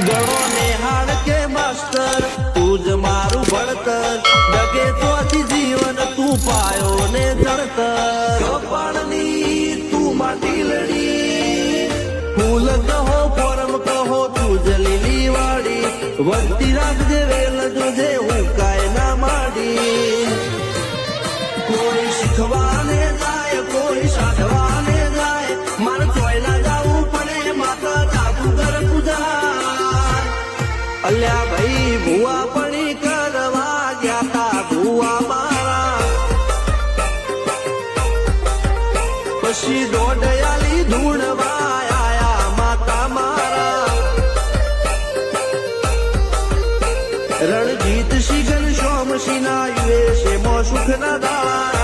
ગણો ને હાડ કે માસ્ટર તું જ મારું ભણતર ડગે તોથી જીવન તું પાયો ને જણતર કપાળની તું માટી લડી ફૂલ કહો ફોરમ કહો તું જ લીલી વાડી વધતી રાખજે વેલ જોજે હું કાય ના માડી કોઈ શીખવાને જાય કોઈ સાધવાને જાય મારે ચોયલા જાવું પડે માતા જાદુગર પૂજા અલ્યા ભાઈ ભૂવા પડી કરવા ગયા તા ભૂવા મારા પછી દોડયાલી ધૂણવા આયા માતા મારા રણજીત સિંહ ઘનશ્યામ સિંહ ના યુએસે મો સુખ ના દાળા